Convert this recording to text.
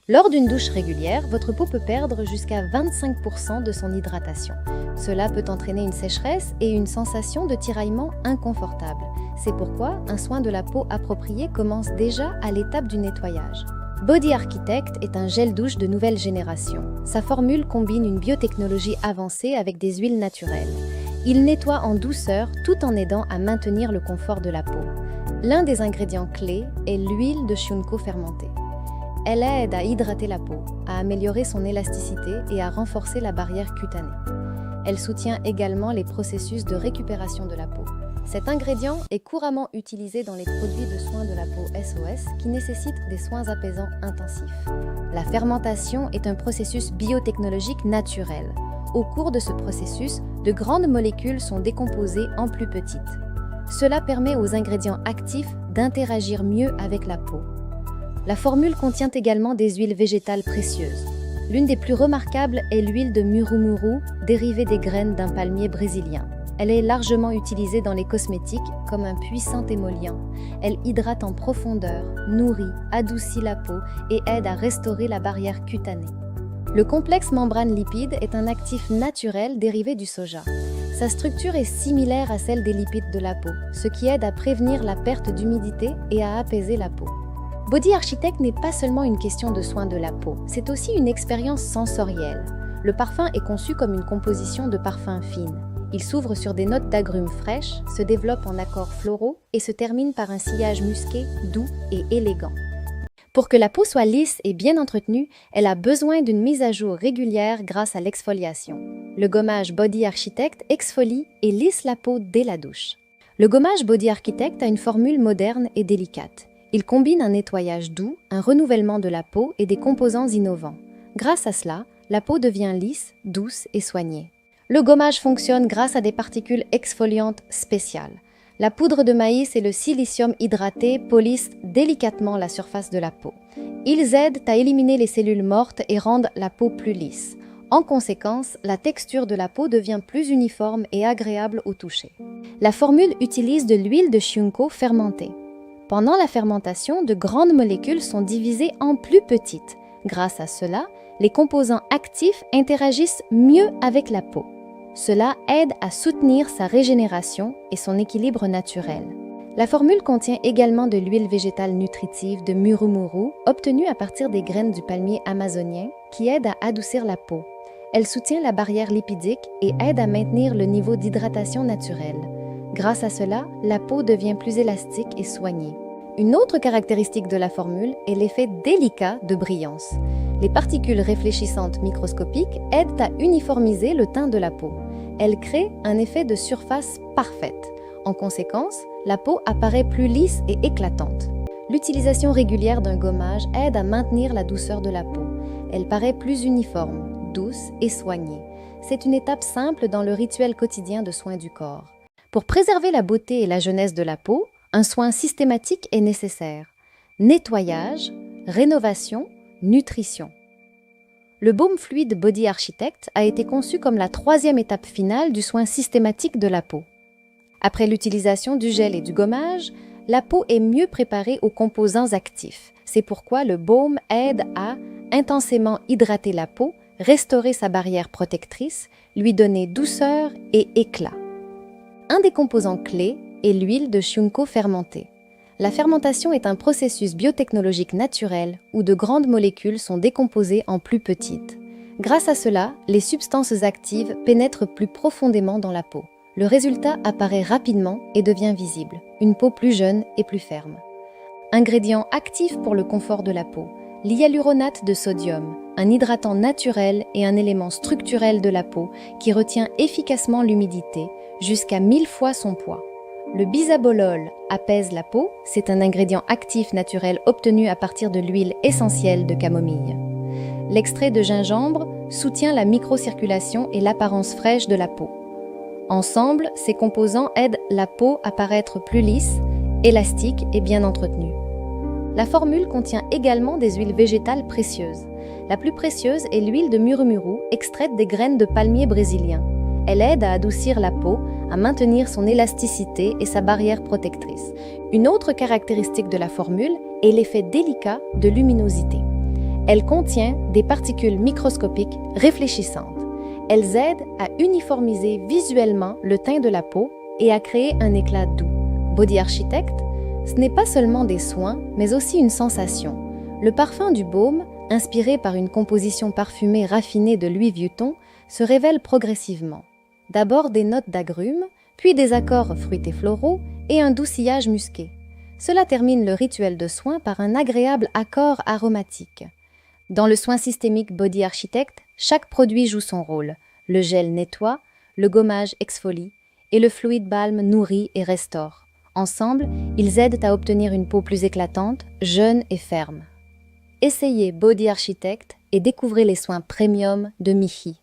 Lors d'une douche régulière, votre peau peut perdre jusqu'à 25% de son hydratation. Cela peut entraîner une sécheresse et une sensation de tiraillement inconfortable. C'est pourquoi un soin de la peau approprié commence déjà à l'étape du nettoyage. Body Architect est un gel douche de nouvelle génération. Sa formule combine une biotechnologie avancée avec des huiles naturelles. Il nettoie en douceur tout en aidant à maintenir le confort de la peau. L'un des ingrédients clés est l'huile de Shunko fermentée. Elle aide à hydrater la peau, à améliorer son élasticité et à renforcer la barrière cutanée. Elle soutient également les processus de récupération de la peau. Cet ingrédient est couramment utilisé dans les produits de soins de la peau SOS qui nécessitent des soins apaisants intensifs. La fermentation est un processus biotechnologique naturel. Au cours de ce processus, de grandes molécules sont décomposées en plus petites. Cela permet aux ingrédients actifs d'interagir mieux avec la peau. La formule contient également des huiles végétales précieuses. L'une des plus remarquables est l'huile de murumuru, dérivée des graines d'un palmier brésilien. Elle est largement utilisée dans les cosmétiques comme un puissant émollient. Elle hydrate en profondeur, nourrit, adoucit la peau et aide à restaurer la barrière cutanée. Le complexe membrane lipide est un actif naturel dérivé du soja. Sa structure est similaire à celle des lipides de la peau, ce qui aide à prévenir la perte d'humidité et à apaiser la peau. Body Architect n'est pas seulement une question de soin de la peau, c'est aussi une expérience sensorielle. Le parfum est conçu comme une composition de parfums fines. Il s'ouvre sur des notes d'agrumes fraîches, se développe en accords floraux et se termine par un sillage musqué, doux et élégant. Pour que la peau soit lisse et bien entretenue, elle a besoin d'une mise à jour régulière grâce à l'exfoliation. Le gommage Body Architect exfolie et lisse la peau dès la douche. Le gommage Body Architect a une formule moderne et délicate. Il combine un nettoyage doux, un renouvellement de la peau et des composants innovants. Grâce à cela, la peau devient lisse, douce et soignée. Le gommage fonctionne grâce à des particules exfoliantes spéciales. La poudre de maïs et le silicium hydraté polissent délicatement la surface de la peau. Ils aident à éliminer les cellules mortes et rendent la peau plus lisse. En conséquence, la texture de la peau devient plus uniforme et agréable au toucher. La formule utilise de l'huile de Shunko fermentée. Pendant la fermentation, de grandes molécules sont divisées en plus petites. Grâce à cela, les composants actifs interagissent mieux avec la peau. Cela aide à soutenir sa régénération et son équilibre naturel. La formule contient également de l'huile végétale nutritive de murumuru, obtenue à partir des graines du palmier amazonien, qui aide à adoucir la peau. Elle soutient la barrière lipidique et aide à maintenir le niveau d'hydratation naturelle. Grâce à cela, la peau devient plus élastique et soignée. Une autre caractéristique de la formule est l'effet délicat de brillance. Les particules réfléchissantes microscopiques aident à uniformiser le teint de la peau. Elles créent un effet de surface parfaite. En conséquence, la peau apparaît plus lisse et éclatante. L'utilisation régulière d'un gommage aide à maintenir la douceur de la peau. Elle paraît plus uniforme, douce et soignée. C'est une étape simple dans le rituel quotidien de soins du corps. Pour préserver la beauté et la jeunesse de la peau, un soin systématique est nécessaire. Nettoyage, rénovation, nutrition. Le baume fluide Body Architect a été conçu comme la troisième étape finale du soin systématique de la peau. Après l'utilisation du gel et du gommage, la peau est mieux préparée aux composants actifs. C'est pourquoi le baume aide à intensément hydrater la peau, restaurer sa barrière protectrice, lui donner douceur et éclat. Un des composants clés est l'huile de Shunko fermentée. La fermentation est un processus biotechnologique naturel où de grandes molécules sont décomposées en plus petites. Grâce à cela, les substances actives pénètrent plus profondément dans la peau. Le résultat apparaît rapidement et devient visible, une peau plus jeune et plus ferme. Ingrédient actif pour le confort de la peau, l'hyaluronate de sodium, un hydratant naturel et un élément structurel de la peau qui retient efficacement l'humidité, jusqu'à 1000 fois son poids. Le bisabolol apaise la peau, c'est un ingrédient actif naturel obtenu à partir de l'huile essentielle de camomille. L'extrait de gingembre soutient la microcirculation et l'apparence fraîche de la peau. Ensemble, ces composants aident la peau à paraître plus lisse, élastique et bien entretenue. La formule contient également des huiles végétales précieuses. La plus précieuse est l'huile de murumuru, extraite des graines de palmier brésilien. Elle aide à adoucir la peau, à maintenir son élasticité et sa barrière protectrice. Une autre caractéristique de la formule est l'effet délicat de luminosité. Elle contient des particules microscopiques réfléchissantes. Elles aident à uniformiser visuellement le teint de la peau et à créer un éclat doux. Body Architect, ce n'est pas seulement des soins, mais aussi une sensation. Le parfum du baume, inspiré par une composition parfumée raffinée de Louis Vuitton, se révèle progressivement. D'abord des notes d'agrumes, puis des accords fruités floraux et un doux sillage musqué. Cela termine le rituel de soin par un agréable accord aromatique. Dans le soin systémique Body Architect, chaque produit joue son rôle. Le gel nettoie, le gommage exfolie et le fluide balme nourrit et restaure. Ensemble, ils aident à obtenir une peau plus éclatante, jeune et ferme. Essayez Body Architect et découvrez les soins premium de Michi.